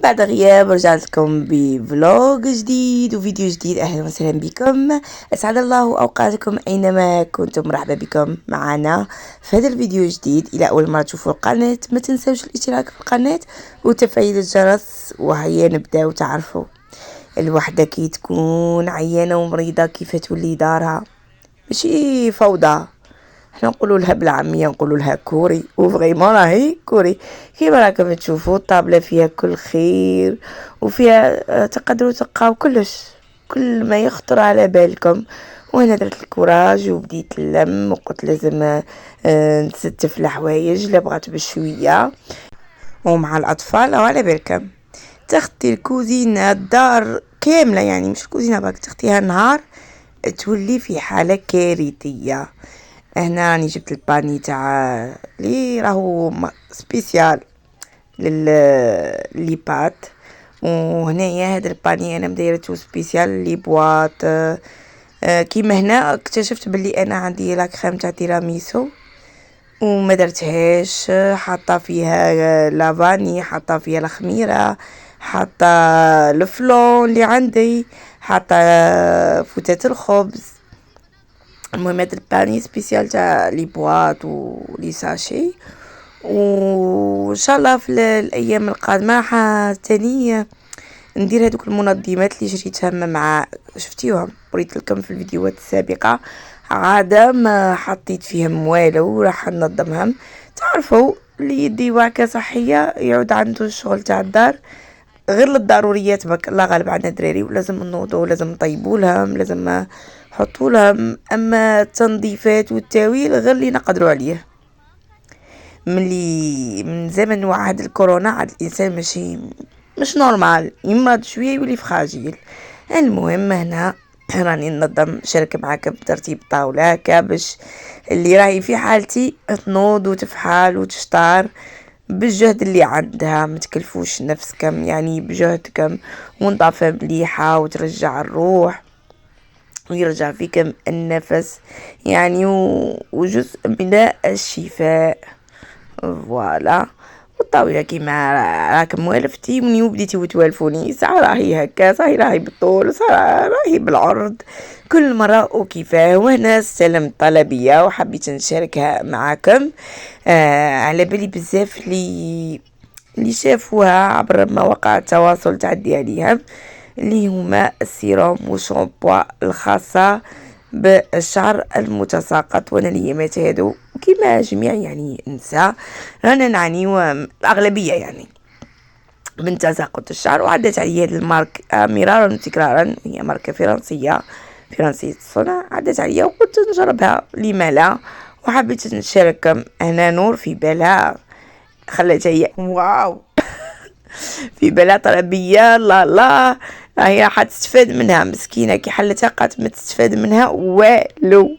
بعد غياب رجعت لكم بفلوج جديد وفيديو جديد. اهلا وسهلا بكم، اسعد الله اوقاتكم اينما كنتم. مرحبا بكم معنا في هذا الفيديو الجديد. الى اول مره تشوفوا القناه ما تنسوش الاشتراك في القناه وتفعيل الجرس. وهيا نبداو. تعرفوا الوحده كي تكون عيانه ومريضه كيف تولي دارها، ماشي فوضى. احنا نقولوا لها بالعاميه نقولوا لها كوري، وفريمون راهي كوري. كيما راكم تشوفوا الطابله فيها كل خير وفيها تقدروا تلقاو كل ما يخطر على بالكم. وانا درت الكوراج وبديت نلم وقلت لازم نستف الحوايج اللي بغات بشويه ومع الاطفال. وعلى بالكم تخطي الكوزينه الدار كامله، يعني مش الكوزينه باك تخطيها نهار تولي في حاله كارثيه. هنا راني جبت الباني تاع لي راهو سبيسيال لي بات، وهنايا هذا الباني انا مدايرته سبيسيال لي بواط. كيما هنا اكتشفت بلي انا عندي لا كريم تاع تيراميسو وما درتهاش، حاطه فيها لافاني، حاطه فيها الخميره، حاطه الفلون اللي عندي، حاطه فتات الخبز. المهم هاد الباني سبيسيال تاع لي بواط ولي ساشي، وان شاء الله في الايام القادمه راح تاني ندير هذوك المنظمات اللي شريتهم مع شفتيهم وريت لكم في الفيديوهات السابقه. عاده ما حطيت فيهم والو، راح ننظمهم. تعرفوا اللي يدي واكه صحيه يعود عنده الشغل تاع الدار غير للضروريات. بك الله غالب عنا دراري، ولازم نوضوا، لازم نطيبوا لهم، لازم نحطوا لهم. اما التنظيفات والتاويل غير اللي نقدروا عليه. من زمن وعهد الكورونا عاد الانسان مش نورمال، يمرض شويه يولي فراجيل. المهم هنا راني ننظم شارك معاك بترتيب طاوله هكا باش اللي راهي في حالتي تنوض وتفحال وتشطار بالجهد اللي عندها. ما تكلفوش نفسكم يعني بجهدكم، ونظافه مليحه وترجع الروح ويرجع فيكم النفس يعني، وجزء من الشفاء. فوالا. والطاوله كيما راكم والفتي مني وبديتي توالفوني ساعه راهي هكا، صاي راهي بالطول، صاي راهي بالعرض، كل مره وكيفاه. وهنا استلمت طلبيه وحبيت نشاركها معاكم. على بالي بزاف اللي شافوها عبر مواقع التواصل تعدي عليها، اللي هما السيروم والشامبو الخاصه بالشعر المتساقط. وانا الايامات هادو كيما جميع يعني النساء رانا نعانيو الاغلبيه يعني من تساقط الشعر. وعدت علي هذه المارك مرارا وتكرارا، هي ماركه فرنسيه الصنع. عدت عليا وقلت نجربها لما لا، وحبيت نشارككم. هنا نور في بالها خليتها هي واو في بالها طلبيه لا هي حتستفاد منها مسكينه، كي حلتها قالت ما تستفاد منها والو.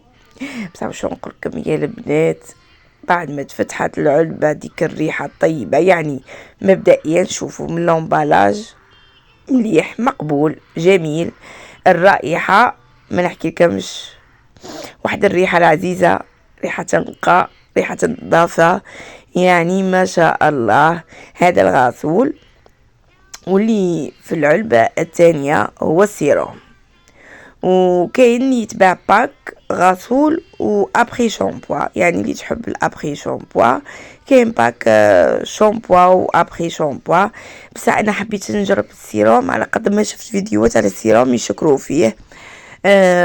بصح واش نقول لكم يا البنات، بعد ما تفتحت العلبه ديك الريحه الطيبه يعني مبدئيا شوفوا من لومبالاج مليح مقبول جميل. الرائحه ما نحكي لكمش، واحد الريحه العزيزه، ريحه نقاء، ريحه نظافه، يعني ما شاء الله. هذا الغسول. واللي في العلبة الثانية هو السيروم، وكاين يتباع باك غسول وابخي شامبو، يعني اللي تحب الابخي شامبو كاين باك شامبو وابخي شامبو. بس انا حبيت نجرب السيروم على قد ما شفت فيديوهات على السيروم يشكروا فيه.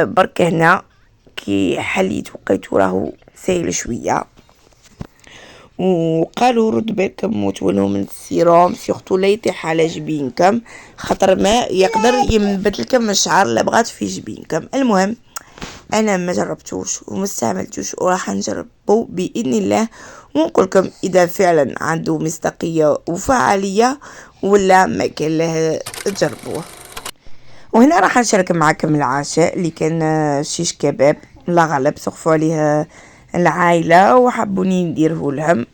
برك هنا كي حليت وقيت راهو سايل شويه، وقالوا رد بالكم وتولوا من السيروم سيرتو لا يطيح على جبينكم، خاطر ما يقدر ينبدلكم الشعر اللي بغات في جبينكم. المهم انا ما جربتوش وما استعملتوش وراح نجربه باذن الله، ونقول لكم اذا فعلا عنده مصداقيه وفعاليه ولا ما كان له تجربوه. وهنا راح نشارك معكم العشاء اللي كان شيش كباب لا غالب سقفوا عليه العائله وحبوني نديره لهم.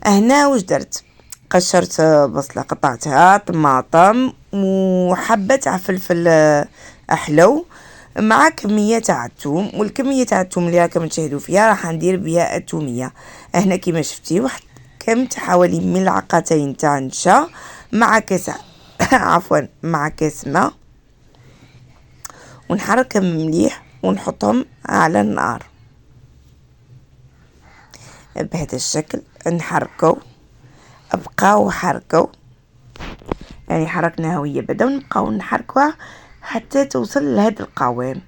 هنا واش درت؟ قشرت بصله قطعتها، طماطم وحبه تاع فلفل احلو مع كميه تاع الثوم. والكميه تاع الثوم اللي راكم تشاهدوا فيها راح ندير بها الثوميه. هنا كيما شفتي واحد كمت حوالي ملعقتين تاع نشا مع كاس عفوا مع كاس ماء، ونحركهم مليح ونحطهم على النار بهذا الشكل. نحركو، بقاو حركو، يعني حركناها وهي بدا ونبقاو نحركوها حتى توصل لهذا القوام،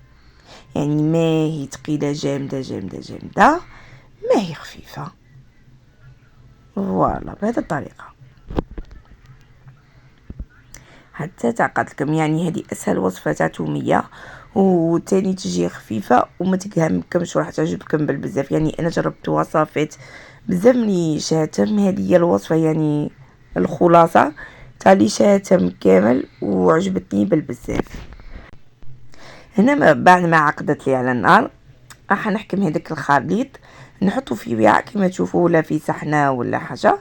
يعني ما هي ثقيله جامده جامده جامده، ما هي خفيفه. فوالا بهذه الطريقه حتى تعقد لكم. يعني هذه اسهل وصفه تاع توميه، وتاني تجي خفيفه وما تقهمكمش وراح تعجبكم بزاف. يعني انا جربت وصفات بزاف ملي شاتم، هذه هي الوصفه يعني الخلاصه تاع لي شاتم كامل وعجبتني بزاف. هنا بعد ما عقدت لي على النار راح نحكم هذاك الخليط نحطه في وعاء كما تشوفوا، ولا في صحنه ولا حاجه،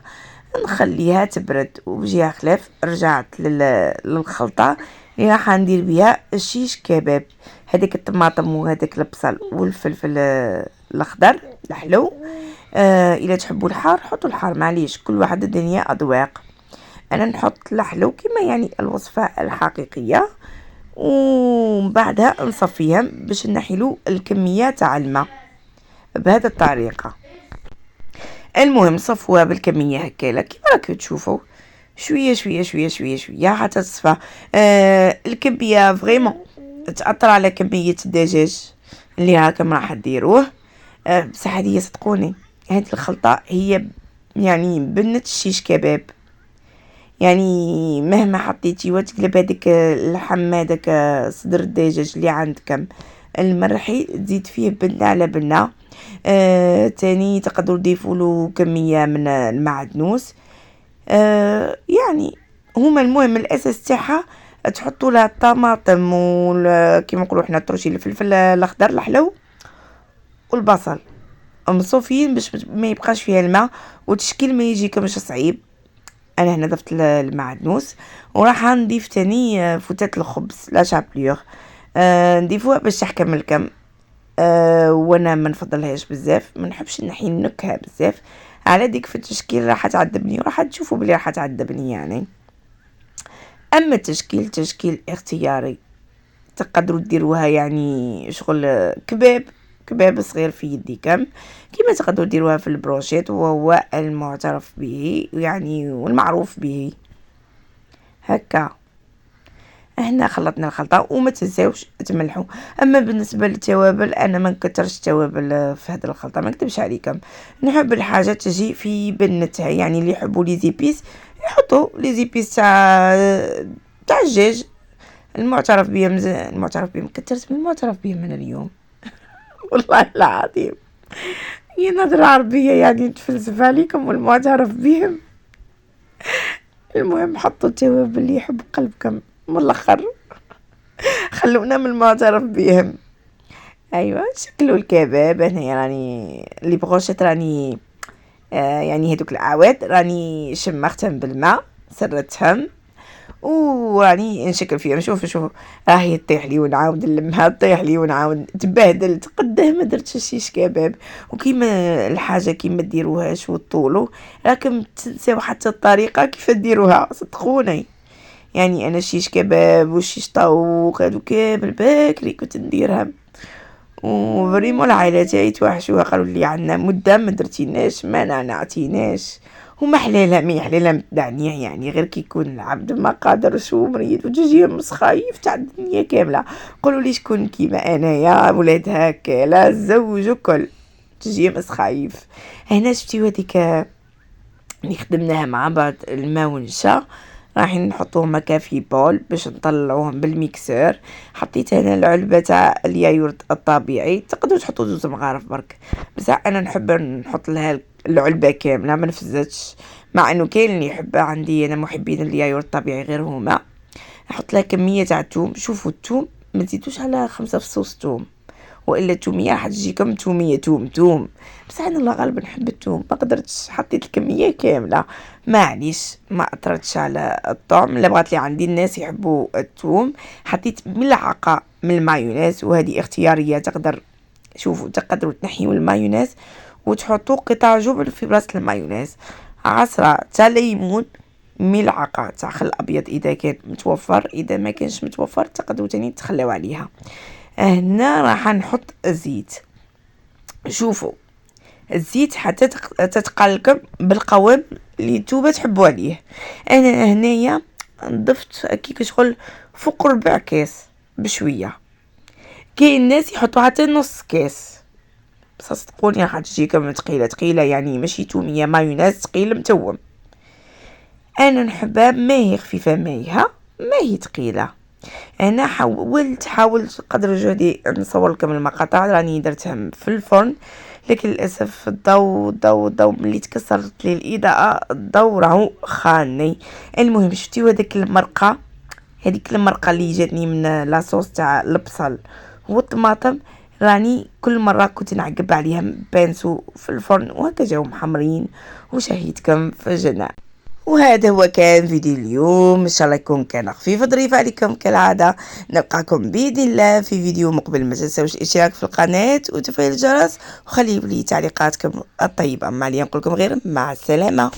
نخليها تبرد. وبجهه خلاف رجعت للخلطه اللي راح ندير بها الشيش كباب. هذيك الطماطم وهذاك البصل والفلفل الاخضر الحلو. الا تحبوا الحار حطوا الحار، معليش كل واحد الدنيا اذواق. انا نحط الحلو كما يعني الوصفه الحقيقيه، ومن بعدها نصفيها باش نحيلو الكميه تاع الماء بهذه الطريقه. المهم صفوها بالكميه هكالا كيما راكم تشوفوا، شويه شويه شويه شويه شويه حتى تصفى. الكميه فريمون تاثر على كميه الدجاج اللي راكم راح ديروه. بصح هذه صدقوني هذه الخلطه هي يعني بنت الشيش كباب. يعني مهما حطيتي وتقلب هذاك اللحم، هذاك صدر الدجاج اللي عندكم المرحي، تزيد فيه بنه على بنه. تاني تقدروا تضيفوا له كميه من المعدنوس. يعني هما المهم الاساس تاعها تحطوا لها الطماطم كيما نقولوا حنا ترشي الفلفل الاخضر الحلو والبصل مصوفين باش ما يبقاش فيها الماء وتشكيل ما يجيكمش صعيب. انا هنا ضفت المعدنوس، وراح نضيف تاني فتات الخبز لا شابليغ. نضيفوها باش تحكم الكم. وانا ما نفضلهاش بزاف، ما نحبش نحي النكهه بزاف على ديك. في التشكيل راح تعذبني وراح تشوفوا بلي راح تعذبني يعني. اما التشكيل تشكيل اختياري، تقدروا ديروها يعني شغل كباب صغير في يديكم، كما تقدروا ديروها في البروشيت وهو المعترف به يعني والمعروف به هكا. هنا خلطنا الخلطه وما تنساوش تملحوا. اما بالنسبه للتوابل انا ما نكترش التوابل في هذه الخلطه، ما نكتبش عليكم، نحب الحاجه تجي في بنتها. يعني اللي يحبوا لي زيبيس يحطوا لي زيبيس تاع الدجاج المعترف بهم. المعترف بهم كترت من المعترف بهم انا اليوم والله العظيم هي نظرة عربية يعني نتفلسف عليكم والمعترف بهم. المهم حطوا التوابل اللي يحب قلبكم من الاخر، خلونا من المعترف بهم. ايوه شكلوا الكباب هنا راني لي بغوشيت راني يعني هذوك العواد راني شمختهم بالماء سرتهم وراني نشكل فيهم. شوف راهي تطيح لي ونعاود نلمها، تطيح لي ونعاود تبهدلت قداه ما درتش شيش كباب. وكيما الحاجه كيما ديروهاش وطولوا راكم تنساو حتى الطريقه كيف ديروها صدقوني. يعني انا شيش كباب وشيش طاووق هادو كامل باكري كنت نديرهم، وفريمون العائله تاعي توحشوها قالوا لي عندنا مده ما درتيناش ما نعنعتيناش. وما حلالها ما يحلالها متدعنيه، يعني غير كي يكون العبد ما قادرش ومريض وتجي مسخايف تاع الدنيا كامله. قولوا لي شكون كيما انايا ولاد هكا لا الزوج وكل تجي مسخايف. هنا شفتي هذيك اللي خدمناها مع بعض الماء والنشا راح نحطوهم هكا في بول باش نطلعوهم بالميكسور. حطيت هنا العلبه تاع اليايورت الطبيعي، تقدروا تحطوا 2 مغارف برك، بس انا نحب نحط لها العلبه كامله ما نفزتش، مع انه كاين اللي يحبها. عندي انا محبين اليايورت الطبيعي غير هما. نحط لها كميه تاع الثوم. شوفوا الثوم ما تزيدوش على 5 فصوص ثوم، والا التوميه راح تجيكم توميه توم. بس انا الله غالب نحب الثوم ما قدرتش حطيت الكميه كامله، معليش ما اثرتش على الطعم. اللي بغات لي عندي الناس يحبوا الثوم حطيت ملعقه من المايونيز، وهذه اختياريه. شوفوا تقدروا تنحيوا المايونيز وتحطوا قطع جبن في بلاصه المايونيز، عصره تاع ليمون ملعقه تاع خل ابيض اذا كان متوفر، اذا ما كانش متوفر تقدروا تاني تخليو عليها. هنا راح نحط الزيت. شوفوا الزيت حتى تتقلكم بالقوام اللي نتوما تحبوا عليه. انا هنايا ضفت كي كتقول فوق ربع كاس بشويه، كاين الناس يحطوا حتى نص كاس، بصح صدقوني راح تجيكم ثقيله يعني ماشي توميه، مايونيز ثقيل متوم. انا نحبها ما هي خفيفه ما هي ثقيله. انا حاولت قدر جهدي نصور لكم المقاطع راني درتهم في الفرن، لكن للاسف الضوء ملي تكسرت لي الاضاءه الضوء راهو خاني. المهم شفتيو هذيك المرقه، هذيك المرقه اللي جاتني من لاصوص تاع البصل والطماطم، راني كل مره كنت نعقب عليها بانسو في الفرن وهكا جاو محمرين وشهيتكم في الجنة. وهذا هو كان فيديو اليوم، ان شاء الله يكون كان خفيف ظريف عليكم كالعاده. نلقاكم باذن الله في فيديو مقبل. ما تنساوش الاشتراك في القناه وتفعيل الجرس وخليوا لي تعليقاتكم الطيبه. ما عليا نقول لكم غير مع السلامه.